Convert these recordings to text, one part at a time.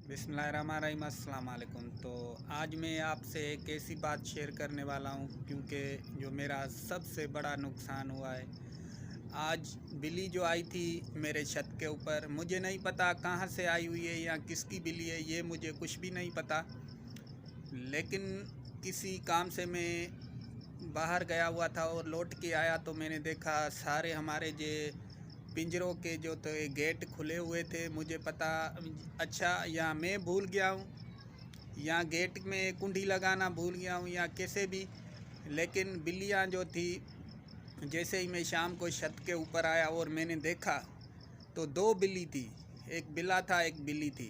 बिस्मिल्लाहिर्रहमानिर्रहीम, अस्सलाम वालेकुम। तो आज मैं आपसे एक ऐसी बात शेयर करने वाला हूँ क्योंकि जो मेरा सबसे बड़ा नुकसान हुआ है। आज बिल्ली जो आई थी मेरे छत के ऊपर, मुझे नहीं पता कहाँ से आई हुई है या किसकी बिल्ली है, ये मुझे कुछ भी नहीं पता। लेकिन किसी काम से मैं बाहर गया हुआ था और लौट के आया तो मैंने देखा सारे हमारे जे पिंजरों के जो तो गेट खुले हुए थे। मुझे पता अच्छा या मैं भूल गया हूँ या गेट में कुंडी लगाना भूल गया हूँ या कैसे भी, लेकिन बिल्लियाँ जो थी, जैसे ही मैं शाम को छत के ऊपर आया और मैंने देखा तो दो बिल्ली थी, एक बिल्ला था एक बिल्ली थी।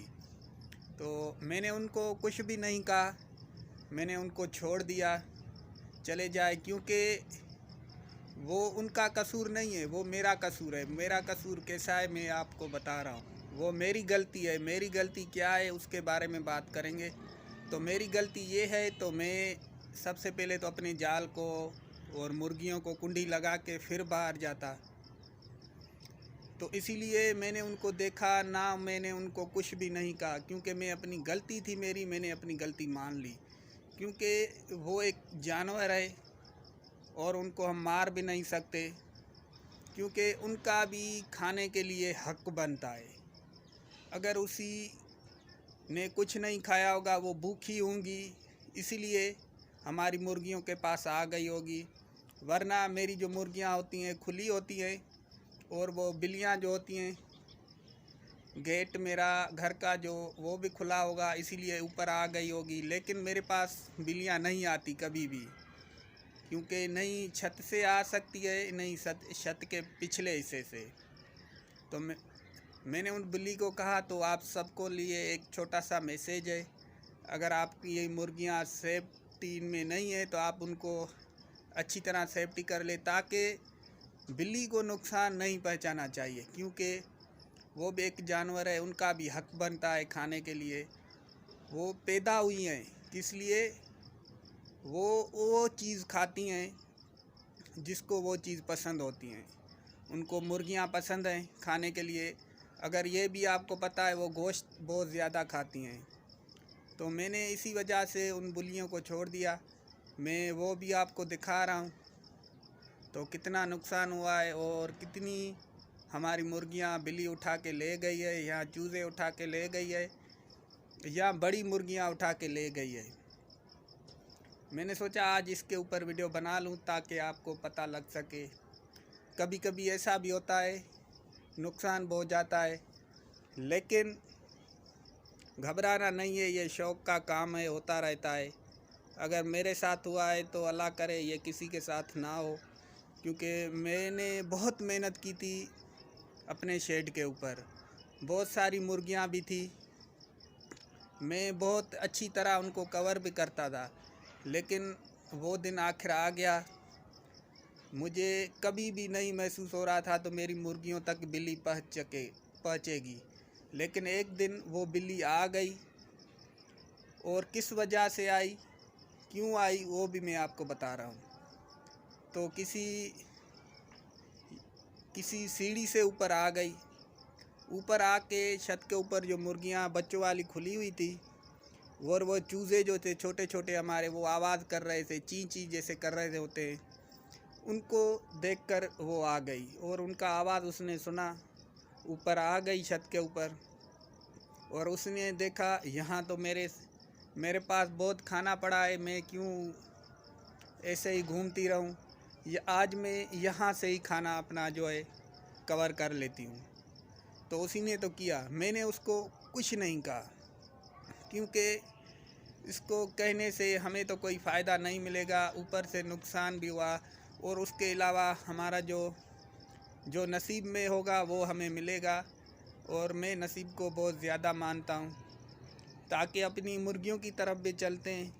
तो मैंने उनको कुछ भी नहीं कहा, मैंने उनको छोड़ दिया चले जाए, क्योंकि वो उनका कसूर नहीं है, वो मेरा कसूर है। मेरा कसूर कैसा है मैं आपको बता रहा हूँ। वो मेरी गलती है। मेरी गलती क्या है उसके बारे में बात करेंगे। तो मेरी गलती ये है, तो मैं सबसे पहले तो अपने जाल को और मुर्गियों को कुंडी लगा के फिर बाहर जाता। तो इसीलिए मैंने उनको देखा ना, मैंने उनको कुछ भी नहीं कहा, क्योंकि मैं अपनी गलती थी मेरी, मैंने अपनी गलती मान ली। क्योंकि वो एक जानवर है और उनको हम मार भी नहीं सकते, क्योंकि उनका भी खाने के लिए हक बनता है। अगर उसी ने कुछ नहीं खाया होगा वो भूखी होंगी, इसीलिए हमारी मुर्गियों के पास आ गई होगी। वरना मेरी जो मुर्गियां होती हैं खुली होती हैं, और वो बिल्लियां जो होती हैं, गेट मेरा घर का जो वो भी खुला होगा, इसीलिए ऊपर आ गई होगी। लेकिन मेरे पास बिल्लियां नहीं आती कभी भी, क्योंकि नहीं छत से आ सकती है, नहीं छत के पिछले हिस्से से। तो मैंने उन बिल्ली को कहा, तो आप सबको लिए एक छोटा सा मैसेज है, अगर आपकी ये मुर्गियां सेफ्टी में नहीं है तो आप उनको अच्छी तरह सेफ्टी कर ले, ताकि बिल्ली को नुकसान नहीं पहुंचाना चाहिए। क्योंकि वो भी एक जानवर है, उनका भी हक बनता है खाने के लिए। वो पैदा हुई हैं, किस लिए? वो चीज़ खाती हैं जिसको वो चीज़ पसंद होती हैं। उनको मुर्गियां पसंद हैं खाने के लिए। अगर ये भी आपको पता है वो गोश्त बहुत ज़्यादा खाती हैं। तो मैंने इसी वजह से उन बिल्लियों को छोड़ दिया। मैं वो भी आपको दिखा रहा हूँ तो कितना नुकसान हुआ है, और कितनी हमारी मुर्गियां बिल्ली उठा के ले गई है, या चूज़े उठा के ले गई है, या बड़ी मुर्गियां उठा के ले गई है। मैंने सोचा आज इसके ऊपर वीडियो बना लूं ताकि आपको पता लग सके। कभी कभी ऐसा भी होता है, नुकसान बहुत जाता है, लेकिन घबराना नहीं है, ये शौक़ का काम है, होता रहता है। अगर मेरे साथ हुआ है तो अल्लाह करे ये किसी के साथ ना हो, क्योंकि मैंने बहुत मेहनत की थी अपने शेड के ऊपर। बहुत सारी मुर्गियां भी थी, मैं बहुत अच्छी तरह उनको कवर भी करता था, लेकिन वो दिन आखिर आ गया। मुझे कभी भी नहीं महसूस हो रहा था तो मेरी मुर्गियों तक बिल्ली पहुँचेगी, लेकिन एक दिन वो बिल्ली आ गई, और किस वजह से आई, क्यों आई, वो भी मैं आपको बता रहा हूँ। तो किसी सीढ़ी से ऊपर आ गई। ऊपर आके छत के ऊपर जो मुर्गियाँ बच्चों वाली खुली हुई थी, और वो चूज़े जो थे छोटे छोटे हमारे, वो आवाज़ कर रहे थे, ची ची जैसे कर रहे होते हैं। उनको देखकर वो आ गई, और उनका आवाज़ उसने सुना, ऊपर आ गई छत के ऊपर। और उसने देखा यहाँ तो मेरे पास बहुत खाना पड़ा है, मैं क्यों ऐसे ही घूमती रहूं, ये आज मैं यहाँ से ही खाना अपना जो है कवर कर लेती हूँ। तो उसी ने तो किया, मैंने उसको कुछ नहीं कहा, क्योंकि इसको कहने से हमें तो कोई फ़ायदा नहीं मिलेगा, ऊपर से नुकसान भी हुआ, और उसके अलावा हमारा जो नसीब में होगा वो हमें मिलेगा। और मैं नसीब को बहुत ज़्यादा मानता हूँ, ताकि अपनी मुर्गियों की तरफ भी चलते हैं।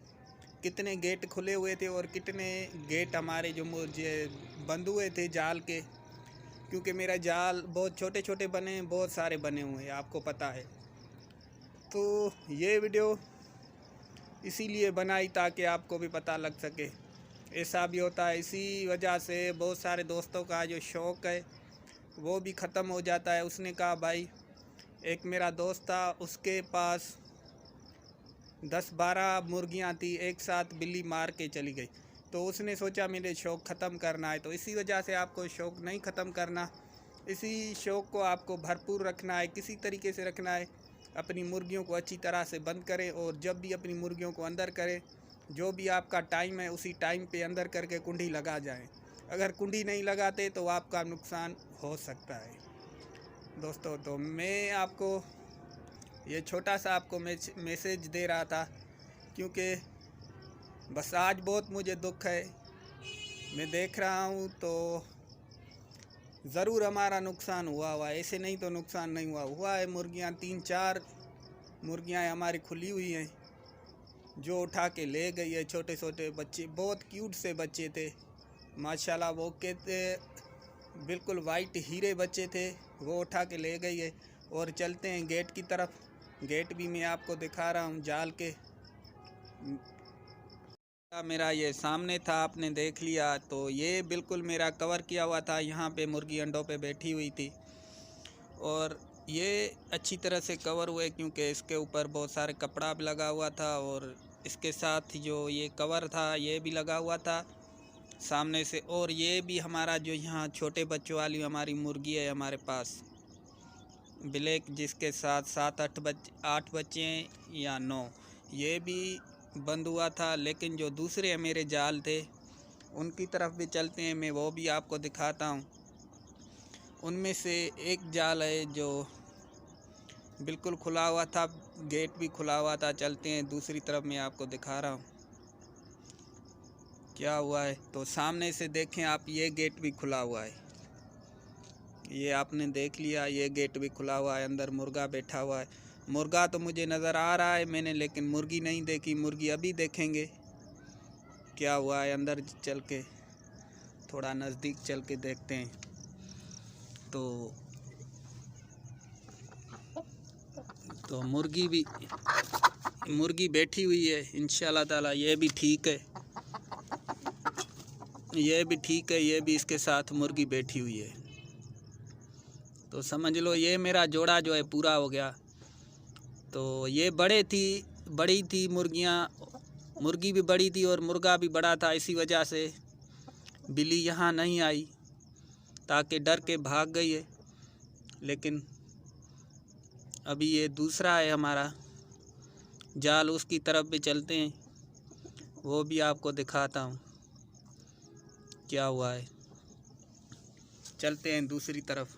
कितने गेट खुले हुए थे और कितने गेट हमारे जो मुझे बंद हुए थे जाल के, क्योंकि मेरा जाल बहुत छोटे छोटे बने, बहुत सारे बने हुए हैं, आपको पता है। तो ये वीडियो इसीलिए बनाई ताकि आपको भी पता लग सके। ऐसा भी होता है, इसी वजह से बहुत सारे दोस्तों का जो शौक़ है वो भी ख़त्म हो जाता है। उसने कहा भाई, एक मेरा दोस्त था, उसके पास 10-12 मुर्गियां थी, एक साथ बिल्ली मार के चली गई। तो उसने सोचा मेरे शौक़ ख़त्म करना है, तो इसी वजह से आपको शौक़ नहीं ख़त्म करना, इसी शौक़ को आपको भरपूर रखना है, किसी तरीके से रखना है। अपनी मुर्गियों को अच्छी तरह से बंद करें और जब भी अपनी मुर्गियों को अंदर करें, जो भी आपका टाइम है उसी टाइम पे अंदर करके कुंडी लगा जाएं। अगर कुंडी नहीं लगाते तो आपका नुकसान हो सकता है दोस्तों। तो मैं आपको ये छोटा सा आपको मैसेज दे रहा था, क्योंकि बस आज बहुत मुझे दुख है। मैं देख रहा हूँ तो ज़रूर हमारा नुकसान हुआ है, ऐसे नहीं तो नुकसान नहीं हुआ है। मुर्गियाँ 3-4 मुर्गियाँ हमारी खुली हुई हैं, जो उठा के ले गई है। छोटे छोटे बच्चे, बहुत क्यूट से बच्चे थे माशाल्लाह, वो कहते बिल्कुल वाइट हीरे बच्चे थे, वो उठा के ले गई है। और चलते हैं गेट की तरफ। गेट भी मैं आपको दिखा रहा हूँ जाल के। मेरा ये सामने था, आपने देख लिया। तो ये बिल्कुल मेरा कवर किया हुआ था, यहाँ पे मुर्गी अंडों पे बैठी हुई थी और ये अच्छी तरह से कवर हुए क्योंकि इसके ऊपर बहुत सारे कपड़ा भी लगा हुआ था और इसके साथ जो ये कवर था ये भी लगा हुआ था सामने से। और ये भी हमारा जो यहाँ छोटे बच्चों वाली हमारी मुर्गी है हमारे पास, ब्लैक, जिसके साथ 7-8 बच्चे हैं या 9, ये भी बंद हुआ था। लेकिन जो दूसरे मेरे जाल थे उनकी तरफ भी चलते हैं, मैं वो भी आपको दिखाता हूँ। उनमें से एक जाल है जो बिल्कुल खुला हुआ था, गेट भी खुला हुआ था। चलते हैं दूसरी तरफ, मैं आपको दिखा रहा हूँ क्या हुआ है। तो सामने से देखें आप, ये गेट भी खुला हुआ है, ये आपने देख लिया, ये गेट भी खुला हुआ है। अंदर मुर्गा बैठा हुआ है। मुर्गा तो मुझे नज़र आ रहा है मैंने, लेकिन मुर्गी नहीं देखी। मुर्गी अभी देखेंगे क्या हुआ है। अंदर चल के थोड़ा नज़दीक चल के देखते हैं। तो मुर्गी बैठी हुई है इंशाल्लाह ताला। ये भी ठीक है, ये भी ठीक है, ये भी इसके साथ मुर्गी बैठी हुई है। तो समझ लो ये मेरा जोड़ा जो है पूरा हो गया। तो ये बड़ी थी मुर्गियाँ, मुर्गी भी बड़ी थी और मुर्गा भी बड़ा था। इसी वजह से बिल्ली यहाँ नहीं आई, ताकि डर के भाग गई है। लेकिन अभी ये दूसरा है हमारा जाल, उसकी तरफ भी चलते हैं, वो भी आपको दिखाता हूँ क्या हुआ है। चलते हैं दूसरी तरफ।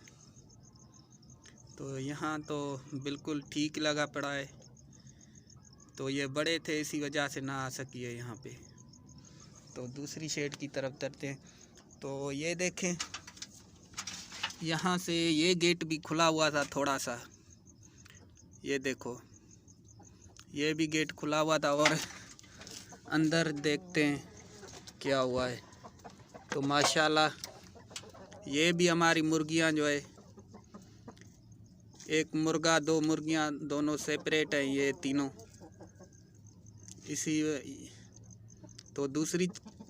तो यहाँ तो बिल्कुल ठीक लगा पड़ा है। तो ये बड़े थे, इसी वजह से ना आ सकी है यहाँ पे। तो दूसरी शेड की तरफ चलते हैं। तो ये देखें, यहाँ से ये गेट भी खुला हुआ था थोड़ा सा, ये देखो ये भी गेट खुला हुआ था। और अंदर देखते हैं क्या हुआ है। तो माशाल्लाह ये भी हमारी मुर्गियाँ जो है, एक मुर्गा 2 मुर्गियाँ दोनों सेपरेट हैं, ये तीनों इसी। तो दूसरी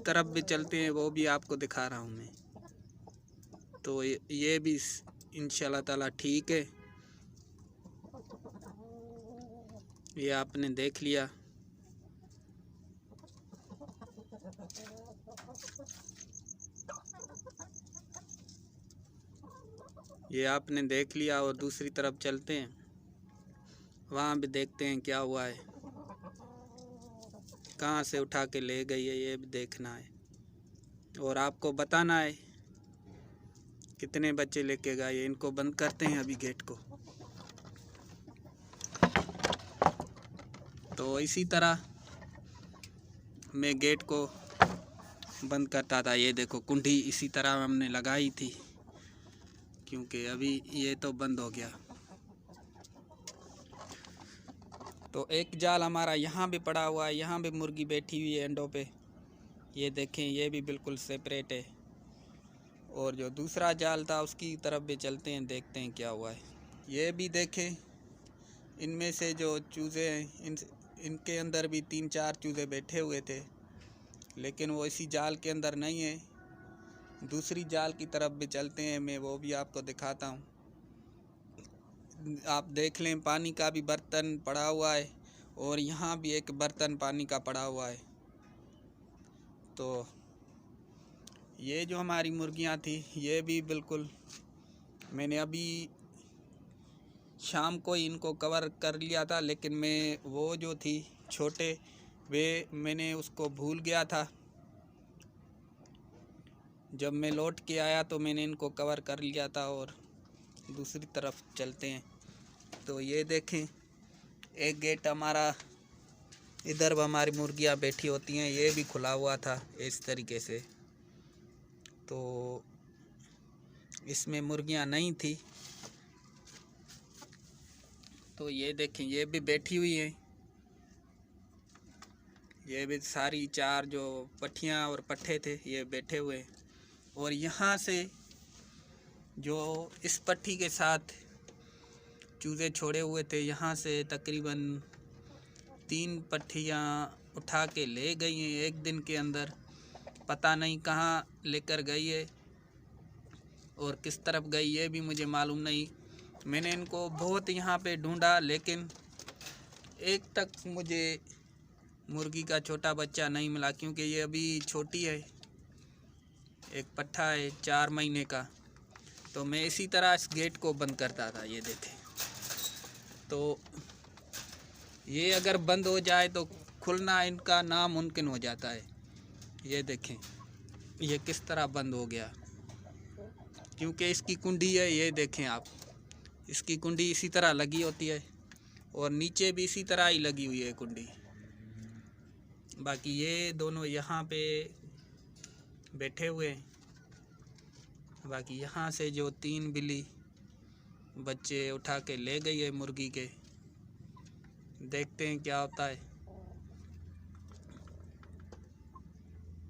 तरफ भी चलते हैं, वो भी आपको दिखा रहा हूँ मैं। तो ये भी इंशाल्लाह ताला ठीक है, ये आपने देख लिया। ये आपने देख लिया और दूसरी तरफ चलते हैं, वहाँ भी देखते हैं क्या हुआ है, कहाँ से उठा के ले गई है, ये भी देखना है। और आपको बताना है कितने बच्चे लेके गए। इनको बंद करते हैं अभी गेट को। तो इसी तरह मैं गेट को बंद करता था। ये देखो कुंडी इसी तरह हमने लगाई थी, क्योंकि अभी ये तो बंद हो गया। तो एक जाल हमारा यहाँ भी पड़ा हुआ है, यहाँ भी मुर्गी बैठी हुई है अंडों पे, ये देखें, ये भी बिल्कुल सेपरेट है। और जो दूसरा जाल था उसकी तरफ भी चलते हैं, देखते हैं क्या हुआ है। ये भी देखें, इनमें से जो चूज़े हैं, इनके अंदर भी 3-4 चूज़े बैठे हुए थे, लेकिन वो इसी जाल के अंदर नहीं है। दूसरी जाल की तरफ भी चलते हैं, मैं वो भी आपको दिखाता हूँ। आप देख लें, पानी का भी बर्तन पड़ा हुआ है और यहाँ भी एक बर्तन पानी का पड़ा हुआ है। तो ये जो हमारी मुर्गियाँ थी ये भी बिल्कुल मैंने अभी शाम को ही इनको कवर कर लिया था, लेकिन मैं वो जो थी छोटे वे मैंने उसको भूल गया था। जब मैं लौट के आया तो मैंने इनको कवर कर लिया था। और दूसरी तरफ चलते हैं तो ये देखें, एक गेट हमारा इधर हमारी मुर्गियाँ बैठी होती हैं, ये भी खुला हुआ था इस तरीके से। तो इसमें मुर्गियाँ नहीं थी। तो ये देखें, ये भी बैठी हुई हैं। ये भी सारी चार जो पट्टियाँ और पट्ठे थे ये बैठे हुए। और यहाँ से जो इस पट्टी के साथ चूज़े छोड़े हुए थे, यहाँ से तकरीबन 3 पट्टियाँ उठा के ले गई हैं एक दिन के अंदर। पता नहीं कहाँ लेकर गई है और किस तरफ गई ये भी मुझे मालूम नहीं। मैंने इनको बहुत यहाँ पे ढूंढा, लेकिन एक तक मुझे मुर्गी का छोटा बच्चा नहीं मिला, क्योंकि ये अभी छोटी है। एक पट्ठा है 4 महीने का। तो मैं इसी तरह इस गेट को बंद करता था। ये देखें, तो ये अगर बंद हो जाए तो खुलना इनका नामुमकिन हो जाता है। ये देखें, ये किस तरह बंद हो गया, क्योंकि इसकी कुंडी है। ये देखें आप, इसकी कुंडी इसी तरह लगी होती है और नीचे भी इसी तरह ही लगी हुई है कुंडी। बाकी ये दोनों यहाँ पे बैठे हुए हैं। बाकी यहाँ से जो 3 बिल्ली बच्चे उठा के ले गई है मुर्गी के, देखते हैं क्या होता है।